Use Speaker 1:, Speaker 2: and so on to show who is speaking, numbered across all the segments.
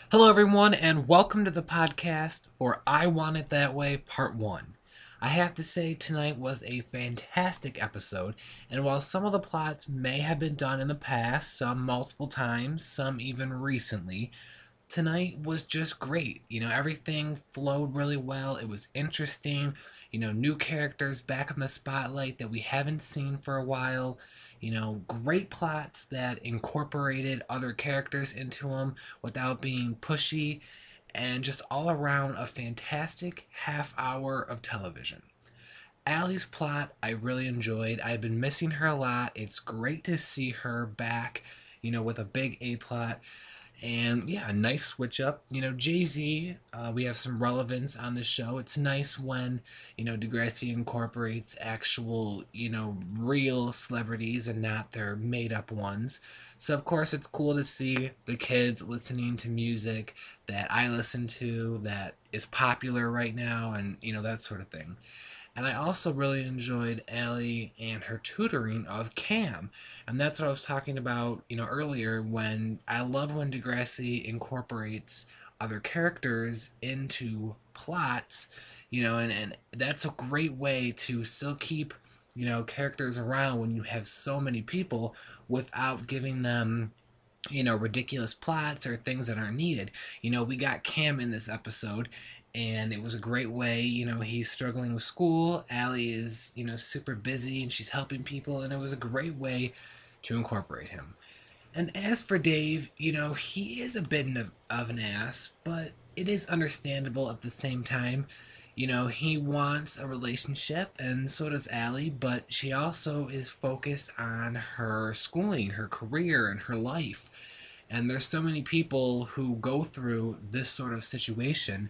Speaker 1: Hello, everyone, and welcome to the podcast for I Want It That Way Part 1. I have to say, tonight was a fantastic episode, and while some of the plots may have been done in the past, some multiple times, some even recently, tonight was just great. Everything flowed really well. It was interesting. New characters back in the spotlight that we haven't seen for a while. Great plots that incorporated other characters into them without being pushy, and just all around a fantastic half hour of television. Allie's plot I really enjoyed. I've been missing her a lot. It's great to see her back, with a big A plot. And yeah, a nice switch up. Jay-Z, we have some relevance on the show. It's nice when, Degrassi incorporates actual, real celebrities and not their made up ones. So, of course, it's cool to see the kids listening to music that I listen to that is popular right now and, that sort of thing. And I also really enjoyed Allie and her tutoring of Cam. And that's what I was talking about, earlier when I love when Degrassi incorporates other characters into plots, and that's a great way to still keep, characters around when you have so many people without giving them ridiculous plots or things that aren't needed. We got Cam in this episode, and it was a great way. He's struggling with school. Allie is, super busy and she's helping people, and it was a great way to incorporate him. And as for Dave, he is a bit of an ass, but it is understandable at the same time. He wants a relationship, and so does Allie, but she also is focused on her schooling, her career, and her life. And there's so many people who go through this sort of situation,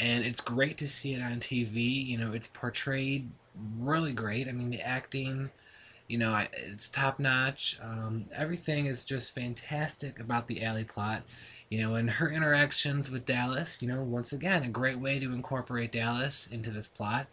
Speaker 1: and it's great to see it on TV. It's portrayed really great. I mean, the acting, it's top notch. Everything is just fantastic about the Allie plot. And her interactions with Dallas, once again, a great way to incorporate Dallas into this plot.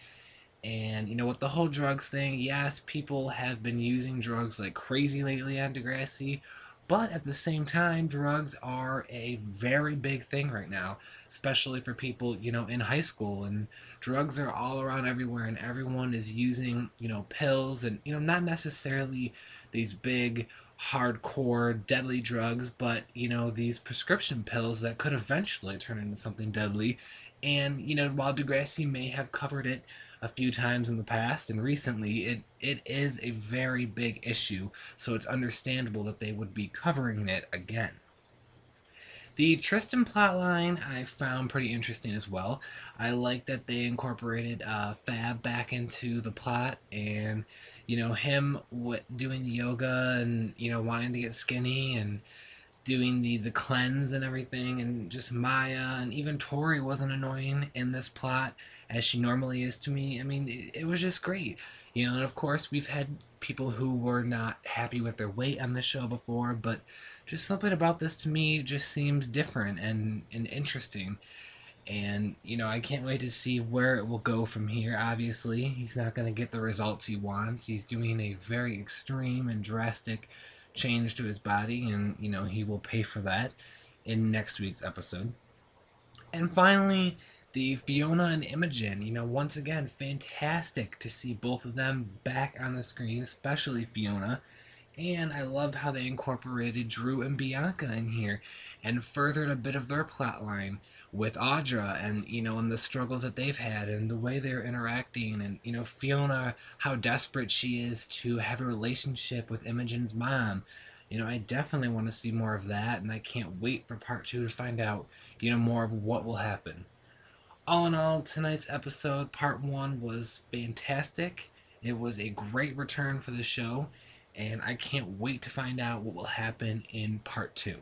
Speaker 1: And, with the whole drugs thing, yes, people have been using drugs like crazy lately on Degrassi, but at the same time, drugs are a very big thing right now, especially for people, in high school. And drugs are all around everywhere, and everyone is using, pills and, not necessarily these big, hardcore, deadly drugs, but, these prescription pills that could eventually turn into something deadly. And, while Degrassi may have covered it a few times in the past and recently, it is a very big issue, so it's understandable that they would be covering it again. The Tristan plotline I found pretty interesting as well. I like that they incorporated Fab back into the plot, and him doing the yoga and wanting to get skinny and doing the cleanse and everything, and just Maya, and even Tori wasn't annoying in this plot as she normally is to me. I mean, it was just great. And of course we've had people who were not happy with their weight on the show before, but just something about this to me just seems different and interesting. And, I can't wait to see where it will go from here. Obviously, he's not going to get the results he wants. He's doing a very extreme and drastic change to his body, and, he will pay for that in next week's episode. And finally, the Fiona and Imogen, once again, fantastic to see both of them back on the screen, especially Fiona. And I love how they incorporated Drew and Bianca in here and furthered a bit of their plot line with Audra and, and the struggles that they've had and the way they're interacting, and, Fiona, how desperate she is to have a relationship with Imogen's mom. I definitely want to see more of that, and I can't wait for part 2 to find out, more of what will happen. All in all, tonight's episode, part 1, was fantastic. It was a great return for the show, and I can't wait to find out what will happen in part 2.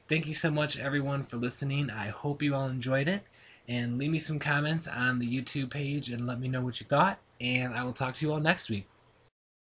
Speaker 1: Thank you so much, everyone, for listening. I hope you all enjoyed it, and leave me some comments on the YouTube page and let me know what you thought, and I will talk to you all next week.